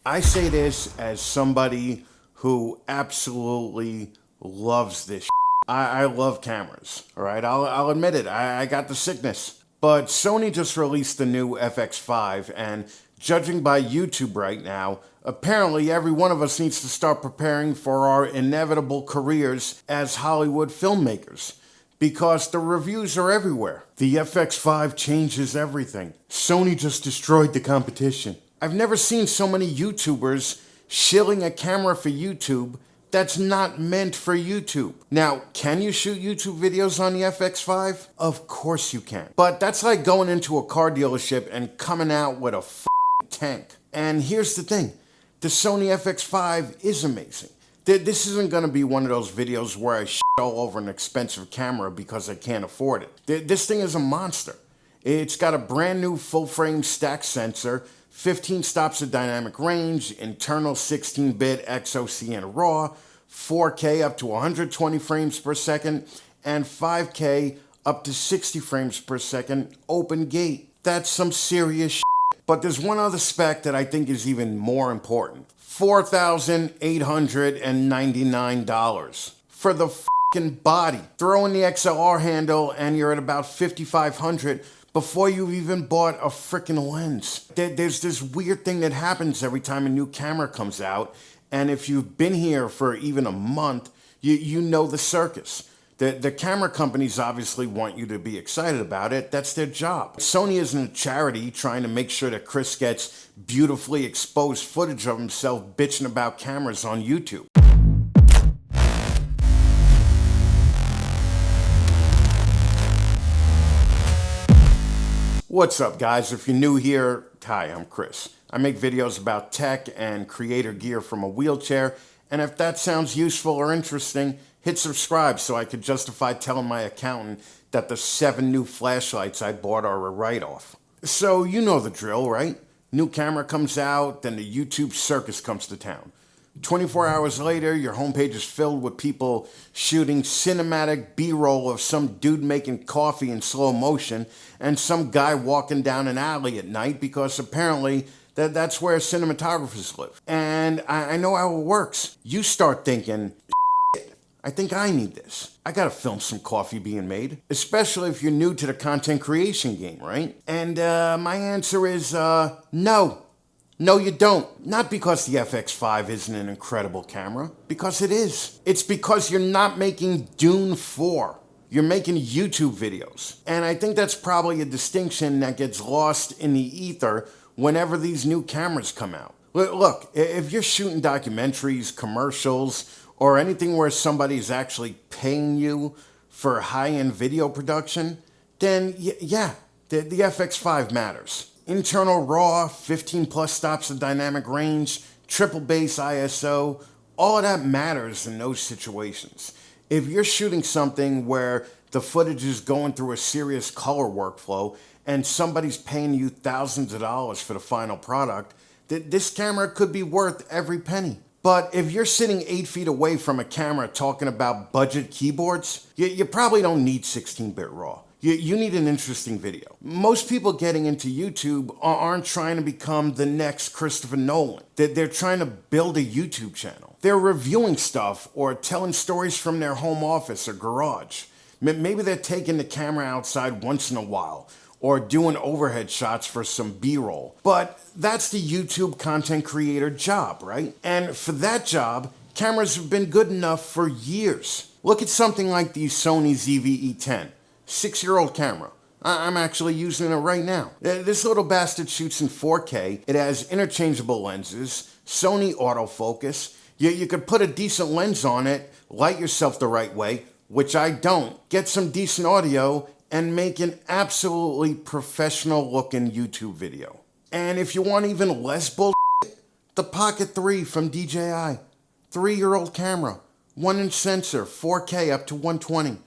I say this as somebody who absolutely loves this. I love cameras, all right? I'll admit it, I got the sickness. But Sony just released the new FX5, and judging by YouTube right now, apparently every one of us needs to start preparing for our inevitable careers as Hollywood filmmakers, because the reviews are everywhere. The FX5 changes everything. Sony just destroyed the competition. I've never seen so many YouTubers shilling a camera for YouTube that's not meant for YouTube. Now, can you shoot YouTube videos on the FX5? Of course you can. But that's like going into a car dealership and coming out with a tank. And here's the thing, the Sony FX5 is amazing. This isn't gonna be one of those videos where I shit all over an expensive camera because I can't afford it. This thing is a monster. It's got a brand new full frame stack sensor, 15 stops of dynamic range, internal 16-bit XOC and RAW, 4K up to 120 frames per second, and 5K up to 60 frames per second open gate. That's some serious shit. But there's one other spec that I think is even more important. $4,899 for the fucking body. Throw in the XLR handle and you're at about $5,500 before you've even bought a frickin' lens. There's this weird thing that happens every time a new camera comes out, and if you've been here for even a month, you know the circus. The camera companies obviously want you to be excited about it. That's their job. Sony isn't a charity trying to make sure that Chris gets beautifully exposed footage of himself bitching about cameras on YouTube. What's up, guys? If you're new here, hi, I'm Chris. I make videos about tech and creator gear from a wheelchair, and if that sounds useful or interesting, hit subscribe so I could justify telling my accountant that the 7 new flashlights I bought are a write-off. So you know the drill, right? New camera comes out, then the YouTube circus comes to town. 24 hours later, your homepage is filled with people shooting cinematic B-roll of some dude making coffee in slow motion and some guy walking down an alley at night because apparently that's where cinematographers live. And I know how it works. You start thinking, I think I need this. I gotta film some coffee being made, especially if you're new to the content creation game, right? And my answer is no. No, you don't. Not because the FX5 isn't an incredible camera, because it is. It's because you're not making Dune 4. You're making YouTube videos. And I think that's probably a distinction that gets lost in the ether whenever these new cameras come out. Look, if you're shooting documentaries, commercials, or anything where somebody's actually paying you for high-end video production, then yeah, the FX5 matters. Internal RAW, 15 plus stops of dynamic range, triple bass ISO, all of that matters in those situations. If you're shooting something where the footage is going through a serious color workflow and somebody's paying you thousands of dollars for the final product, this camera could be worth every penny. But if you're sitting 8 feet away from a camera talking about budget keyboards, you probably don't need 16-bit RAW. You need an interesting video. Most people getting into YouTube aren't trying to become the next Christopher Nolan. They're trying to build a YouTube channel. They're reviewing stuff or telling stories from their home office or garage. Maybe they're taking the camera outside once in a while or doing overhead shots for some B-roll. But that's the YouTube content creator job, right? And for that job, cameras have been good enough for years. Look at something like the Sony ZV-E10. 6-year-old camera. I'm actually using it right now. This little bastard shoots in 4K. It has interchangeable lenses, Sony autofocus. You could put a decent lens on it, light yourself the right way, which I don't, get some decent audio, and make an absolutely professional looking YouTube video. And if you want even less bullshit, the Pocket 3 from DJI. 3-year-old camera, 1-inch sensor, 4K up to 120.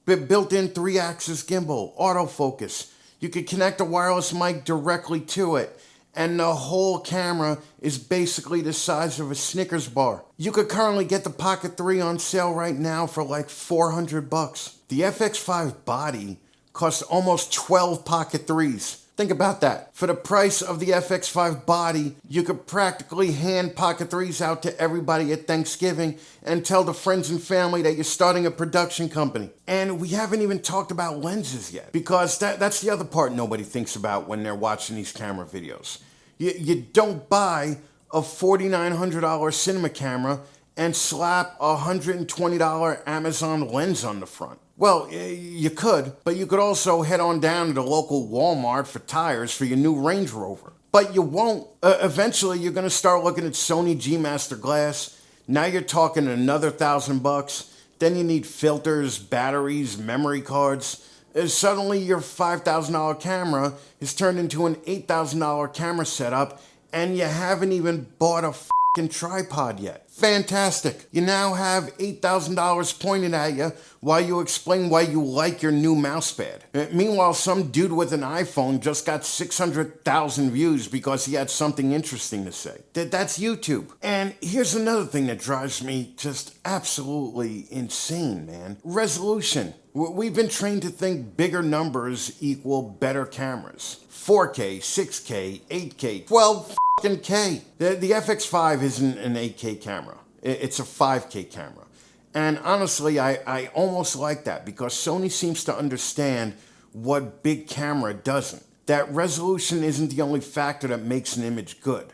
Built-in 3-axis gimbal, autofocus. You could connect a wireless mic directly to it, and the whole camera is basically the size of a Snickers bar. You could currently get the Pocket 3 on sale right now for like $400. The FX5 body costs almost 12 Pocket 3s. Think about that. For the price of the FX5 body, you could practically hand Pocket 3s out to everybody at Thanksgiving and tell the friends and family that you're starting a production company. And we haven't even talked about lenses yet, because that's the other part nobody thinks about when they're watching these camera videos. You don't buy a $4,900 cinema camera and slap a $120 Amazon lens on the front. Well, you could, but you could also head on down to the local Walmart for tires for your new Range Rover. But you won't. Eventually, you're going to start looking at Sony G Master Glass. Now you're talking another $1,000. Then you need filters, batteries, memory cards. Suddenly, your $5,000 camera is turned into an $8,000 camera setup, and you haven't even bought a f***ing tripod yet. Fantastic. You now have $8,000 pointed at you while you explain why you like your new mousepad. Meanwhile, some dude with an iPhone just got 600,000 views because he had something interesting to say. That's YouTube. And here's another thing that drives me just absolutely insane, man. Resolution. We've been trained to think bigger numbers equal better cameras. 4K, 6K, 8K, 12K. The FX5 isn't an 8K camera. It's a 5K camera. And honestly, I almost like that, because Sony seems to understand what big camera doesn't. That resolution isn't the only factor that makes an image good.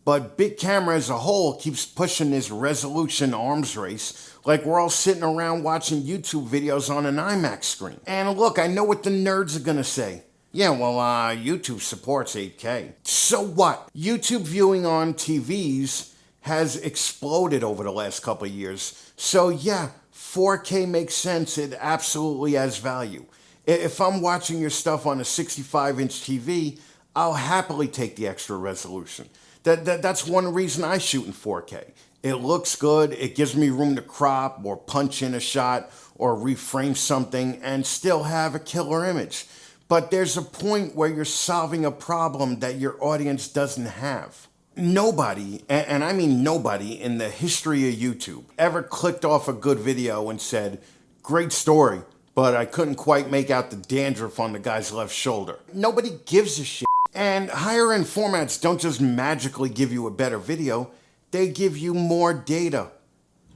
But big camera as a whole keeps pushing this resolution arms race, like we're all sitting around watching YouTube videos on an IMAX screen. And look, I know what the nerds are gonna say. Yeah, well, YouTube supports 8K. So what? YouTube viewing on TVs has exploded over the last couple of years. So yeah, 4K makes sense. It absolutely has value. If I'm watching your stuff on a 65-inch TV, I'll happily take the extra resolution. That's one reason I shoot in 4K. It looks good, it gives me room to crop or punch in a shot or reframe something and still have a killer image. But there's a point where you're solving a problem that your audience doesn't have. Nobody, and I mean nobody, in the history of YouTube ever clicked off a good video and said, "Great story, but I couldn't quite make out the dandruff on the guy's left shoulder." Nobody gives a shit. And higher end formats don't just magically give you a better video, they give you more data.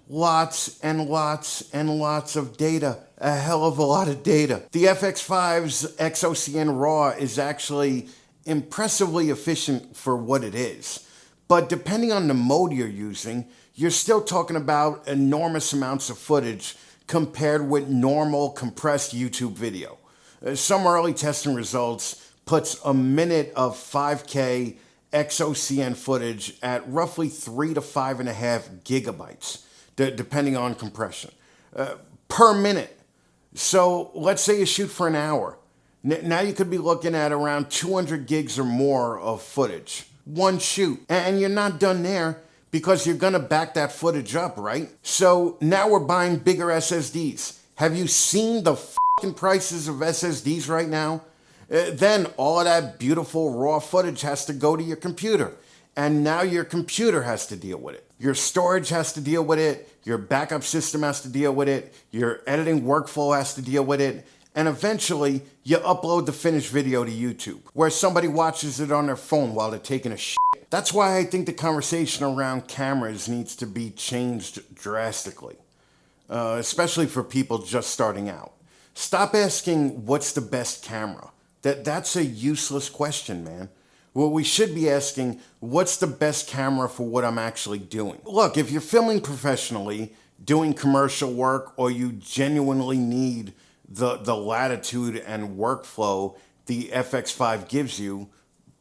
Lots and lots and lots of data. A hell of a lot of data. The FX5's XOCN RAW is actually impressively efficient for what it is. But depending on the mode you're using, you're still talking about enormous amounts of footage compared with normal compressed YouTube video. Some early testing results puts a minute of 5K XOCN footage at roughly 3 to 5.5 gigabytes, depending on compression, per minute. So let's say you shoot for an hour. Now you could be looking at around 200 gigs or more of footage. One shoot. And you're not done there, because you're gonna back that footage up, right? So now we're buying bigger SSDs. Have you seen the fucking prices of SSDs right now? Then all of that beautiful raw footage has to go to your computer. And now your computer has to deal with it. Your storage has to deal with it. Your backup system has to deal with it. Your editing workflow has to deal with it. And eventually, you upload the finished video to YouTube, where somebody watches it on their phone while they're taking a shit. That's why I think the conversation around cameras needs to be changed drastically, especially for people just starting out. Stop asking, what's the best camera? That's a useless question, man. Well, we should be asking, what's the best camera for what I'm actually doing? Look, if you're filming professionally, doing commercial work, or you genuinely need the latitude and workflow the FX5 gives you,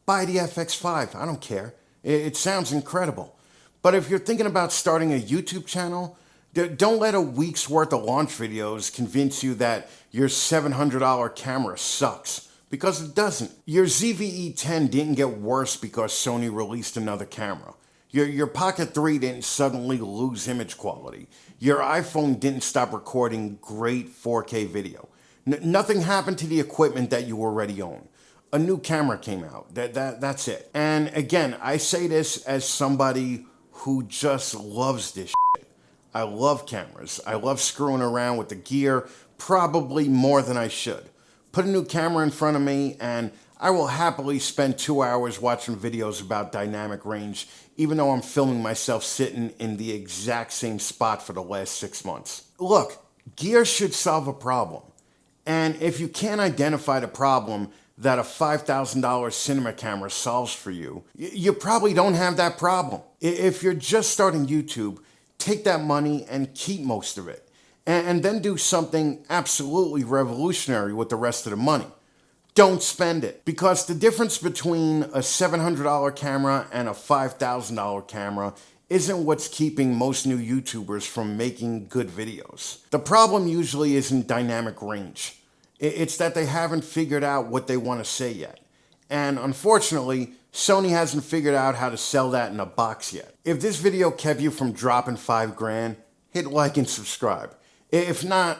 buy the FX5. I don't care. It sounds incredible. But if you're thinking about starting a YouTube channel, don't let a week's worth of launch videos convince you that your $700 camera sucks. Because it doesn't. Your ZV-E10 didn't get worse because Sony released another camera. Your Pocket 3 didn't suddenly lose image quality. Your iPhone didn't stop recording great 4K video. Nothing happened to the equipment that you already own. A new camera came out. That's it. And again, I say this as somebody who just loves this shit. I love cameras. I love screwing around with the gear, probably more than I should. Put a new camera in front of me and I will happily spend 2 hours watching videos about dynamic range, even though I'm filming myself sitting in the exact same spot for the last 6 months. Look, gear should solve a problem. And if you can't identify the problem that a $5,000 cinema camera solves for you, you probably don't have that problem. If you're just starting YouTube, take that money and keep most of it. And then do something absolutely revolutionary with the rest of the money. Don't spend it. Because the difference between a $700 camera and a $5,000 camera isn't what's keeping most new YouTubers from making good videos. The problem usually isn't dynamic range. It's that they haven't figured out what they want to say yet. And unfortunately, Sony hasn't figured out how to sell that in a box yet. If this video kept you from dropping $5,000, hit like and subscribe. If not,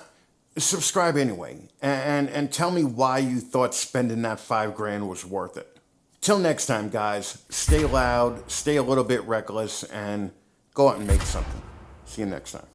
subscribe anyway. And tell me why you thought spending that $5,000 was worth it. Till next time, guys, stay loud, stay a little bit reckless, and go out and make something. See you next time.